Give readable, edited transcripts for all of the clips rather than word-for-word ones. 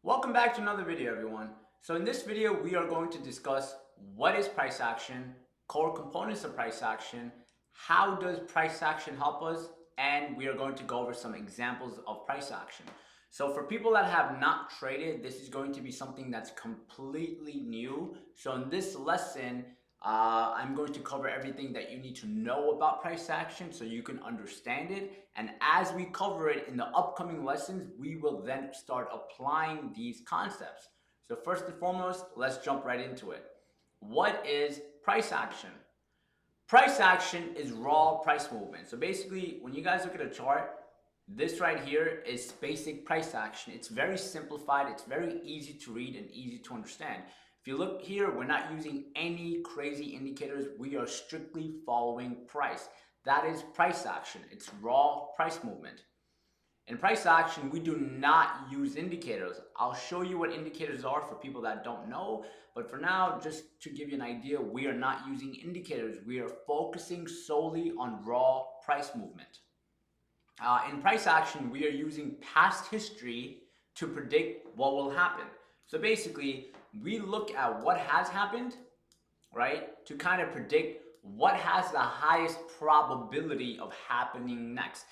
Welcome back to another video, everyone. So in this video, we are going to discuss what is price action, core components of price action, how does price action help us, and we are going to go over some examples of price action. So for people that have not traded, this is going to be something that's completely new. So in this lesson, I'm going to cover everything that you need to know about price action so you can understand it. And as we cover it in the upcoming lessons, we will then start applying these concepts. So first and foremost, let's jump right into it. What is price action? Price action is raw price movement. So basically, when you guys look at a chart, this right here is basic price action. It's very simplified. It's very easy to read and easy to understand. If you look here, we're not using any crazy indicators. We are strictly following price. That is price action. It's raw price movement. In price action, we do not use indicators. I'll show you what indicators are for people that don't know. But for now, just to give you an idea, we are not using indicators. We are focusing solely on raw price movement. In price action, we are using past history to predict what will happen. So basically, we look at what has happened, right, to kind of predict what has the highest probability of happening next.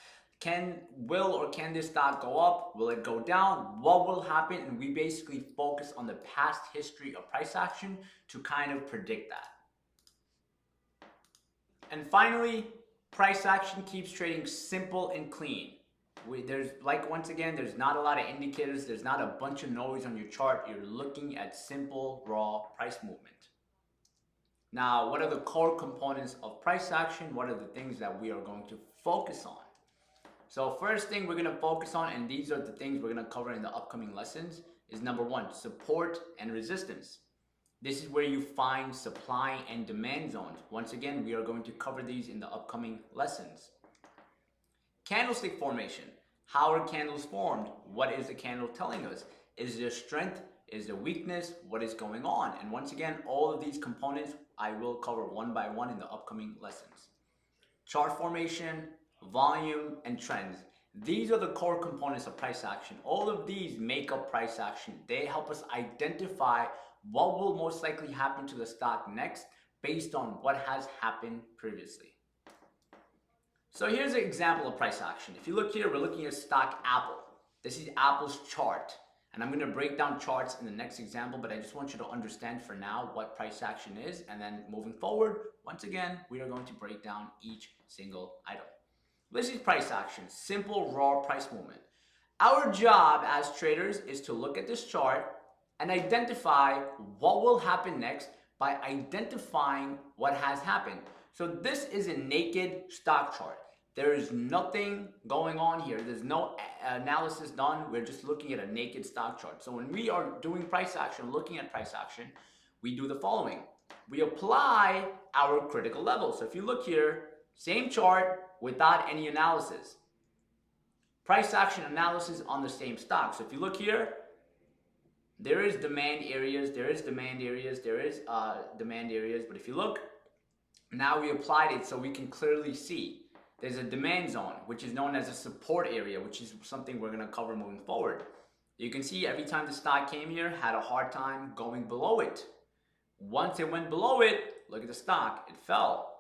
Will or can this stock go up? Will it go down? What will happen? And we basically focus on the past history of price action to kind of predict that. And finally, price action keeps trading simple and clean. Once again, there's not a lot of indicators. There's not a bunch of noise on your chart. You're looking at simple, raw price movement. Now, what are the core components of price action? What are the things that we are going to focus on? So first thing we're going to focus on, and these are the things we're going to cover in the upcoming lessons, is number one, support and resistance. This is where you find supply and demand zones. Once again, we are going to cover these in the upcoming lessons. Candlestick formation. How are candles formed? What is the candle telling us? Is there strength? Is there weakness? What is going on? And once again, all of these components I will cover one by one in the upcoming lessons. Chart formation, volume, and trends. These are the core components of price action. All of these make up price action. They help us identify what will most likely happen to the stock next based on what has happened previously. So here's an example of price action. If you look here, we're looking at stock Apple. This is Apple's chart. And I'm going to break down charts in the next example, but I just want you to understand for now what price action is. And then moving forward, once again, we are going to break down each single item. This is price action, simple raw price movement. Our job as traders is to look at this chart and identify what will happen next by identifying what has happened. So this is a naked stock chart. There is nothing going on here. There's no analysis done. We're just looking at a naked stock chart. So when we are doing price action, looking at price action, we do the following. We apply our critical level. So if you look here, same chart without any analysis. Price action analysis on the same stock. So if you look here, there is demand areas, there is demand areas, there is demand areas. But if you look, now we applied it so we can clearly see. There's a demand zone, which is known as a support area, which is something we're going to cover moving forward. You can see every time the stock came here, had a hard time going below it. Once it went below it, look at the stock, it fell.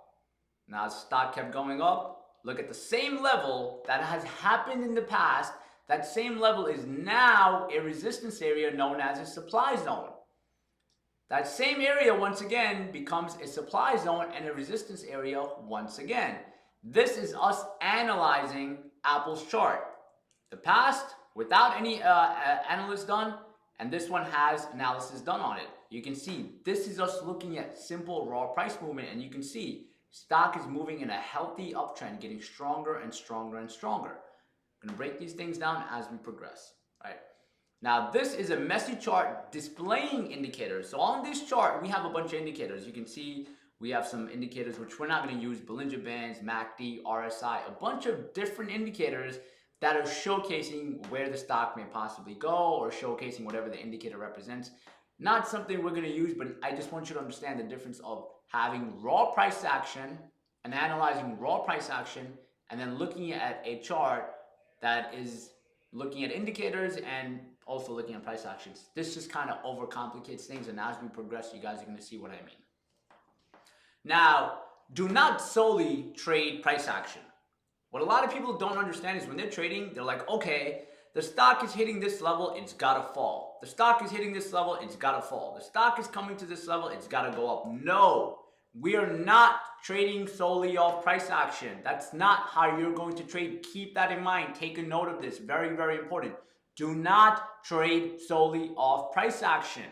Now the stock kept going up. Look at the same level that has happened in the past. That same level is now a resistance area known as a supply zone. That same area once again becomes a supply zone and a resistance area once again. This is us analyzing Apple's chart. The past, without any analysis done, and this one has analysis done on it. You can see this is us looking at simple raw price movement, and you can see stock is moving in a healthy uptrend, getting stronger and stronger and stronger. I'm going to break these things down as we progress. All right. Now this is a messy chart displaying indicators. So on this chart, we have a bunch of indicators. You can see we have some indicators which we're not going to use, Bollinger Bands, MACD, RSI, a bunch of different indicators that are showcasing where the stock may possibly go or showcasing whatever the indicator represents. Not something we're going to use, but I just want you to understand the difference of having raw price action and analyzing raw price action and then looking at a chart that is looking at indicators and also looking at price actions. This just kind of overcomplicates things, and as we progress, you guys are going to see what I mean. Now, do not solely trade price action. What a lot of people don't understand is when they're trading, they're like, okay, the stock is hitting this level, it's gotta fall. The stock is hitting this level, it's gotta fall. The stock is coming to this level, it's gotta go up. No, we are not trading solely off price action. That's not how you're going to trade. Keep that in mind. Take a note of this. Very, very important. Do not trade solely off price action,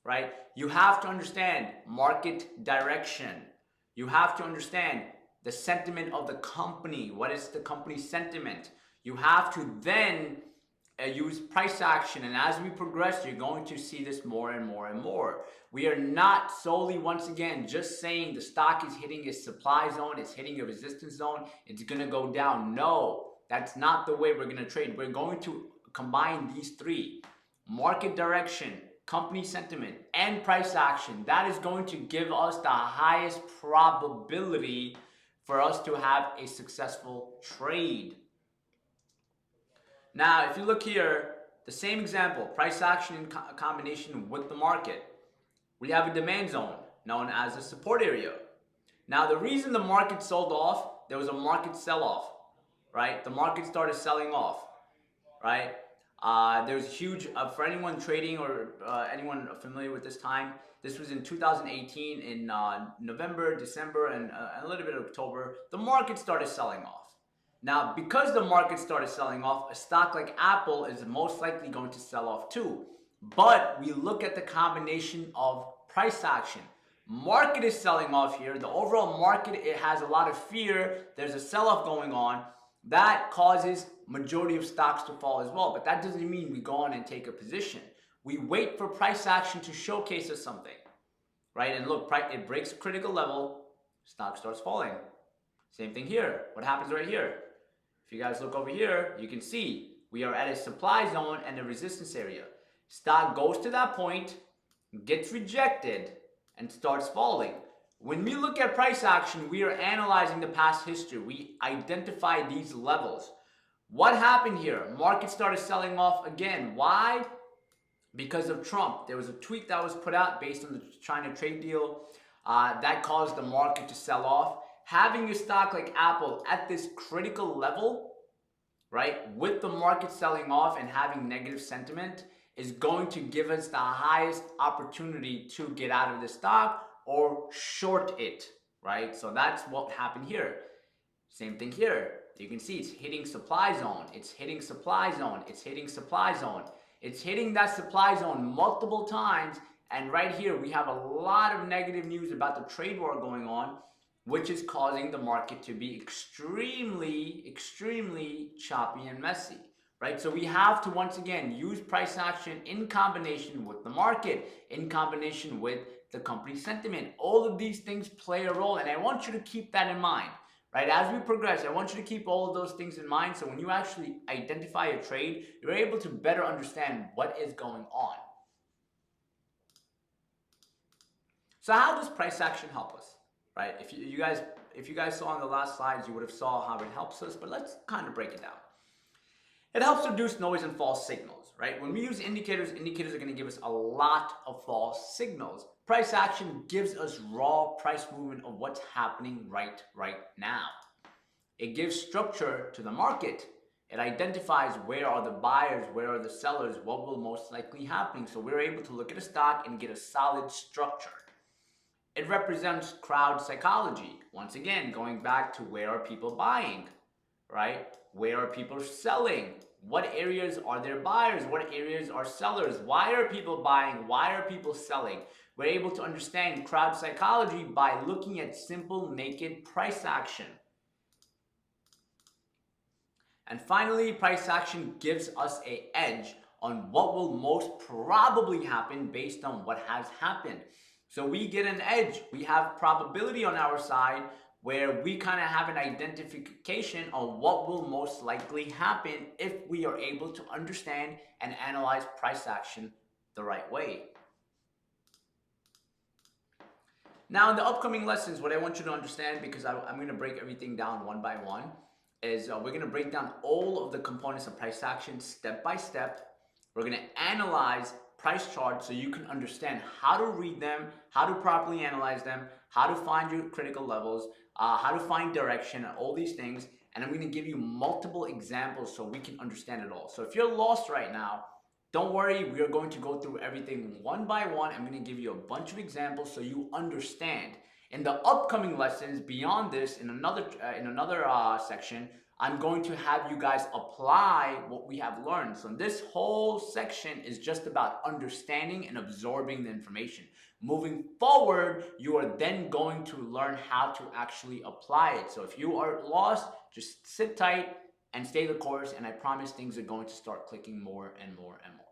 right? You have to understand market direction. You have to understand the sentiment of the company. What is the company's sentiment? You have to then use price action, and as we progress, you're going to see this more and more and more. We are not solely, once again, just saying the stock is hitting a supply zone, it's hitting a resistance zone, it's going to go down. No, that's not the way we're going to trade. We're going to combine these three: market direction, company sentiment, and price action. That is going to give us the highest probability for us to have a successful trade. Now, if you look here, the same example, price action in combination with the market. We have a demand zone known as a support area. Now, the reason the market sold off, there was a market sell-off, right? The market started selling off, right? There's huge, for anyone trading or anyone familiar with this time, this was in 2018 in November, December, and a little bit of October. The market started selling off. Now, because the market started selling off, a stock like Apple is most likely going to sell off too. But we look at the combination of price action. Market is selling off here. The overall market, it has a lot of fear. There's a sell-off going on. That causes majority of stocks to fall as well. But that doesn't mean we go on and take a position. We wait for price action to showcase us something, right? And look, it breaks a critical level, stock starts falling. Same thing here. What happens right here? If you guys look over here, you can see we are at a supply zone and a resistance area. Stock goes to that point, gets rejected, and starts falling. When we look at price action, we are analyzing the past history. We identify these levels. What happened here? Market started selling off again. Why? Because of Trump. There was a tweet that was put out based on the China trade deal that caused the market to sell off. Having a stock like Apple at this critical level, right, with the market selling off and having negative sentiment is going to give us the highest opportunity to get out of the stock or short it, right? So that's what happened here. Same thing here. You can see it's hitting supply zone. It's hitting supply zone. It's hitting supply zone. It's hitting that supply zone multiple times. And right here, we have a lot of negative news about the trade war going on, which is causing the market to be extremely, extremely choppy and messy, right? So we have to, once again, use price action in combination with the market, in combination with the company sentiment. All of these things play a role, and I want you to keep that in mind, right? As we progress, I want you to keep all of those things in mind, so when you actually identify a trade, you're able to better understand what is going on. So how does price action help us? Right? If you guys saw on the last slides, you would have saw how it helps us, but let's kind of break it down. It helps reduce noise and false signals, right? When we use indicators, indicators are going to give us a lot of false signals. Price action gives us raw price movement of what's happening right now. It gives structure to the market. It identifies where are the buyers, where are the sellers, what will most likely happen. So we're able to look at a stock and get a solid structure. It represents crowd psychology. Once again, going back to where are people buying, right? Where are people selling? What areas are there buyers? What areas are sellers? Why are people buying? Why are people selling? We're able to understand crowd psychology by looking at simple, naked price action. And finally, price action gives us an edge on what will most probably happen based on what has happened. So we get an edge. We have probability on our side where we kind of have an identification on what will most likely happen if we are able to understand and analyze price action the right way. Now in the upcoming lessons, what I want you to understand, because I'm going to break everything down one by one, is we're going to break down all of the components of price action step by step. We're going to analyze price charts so you can understand how to read them, how to properly analyze them, how to find your critical levels, how to find direction, and all these things. And I'm going to give you multiple examples so we can understand it all. So if you're lost right now, don't worry, we are going to go through everything one by one. I'm going to give you a bunch of examples so you understand. In the upcoming lessons, beyond this, in another section, I'm going to have you guys apply what we have learned. So this whole section is just about understanding and absorbing the information. Moving forward, you are then going to learn how to actually apply it. So if you are lost, just sit tight and stay the course, and I promise things are going to start clicking more and more and more.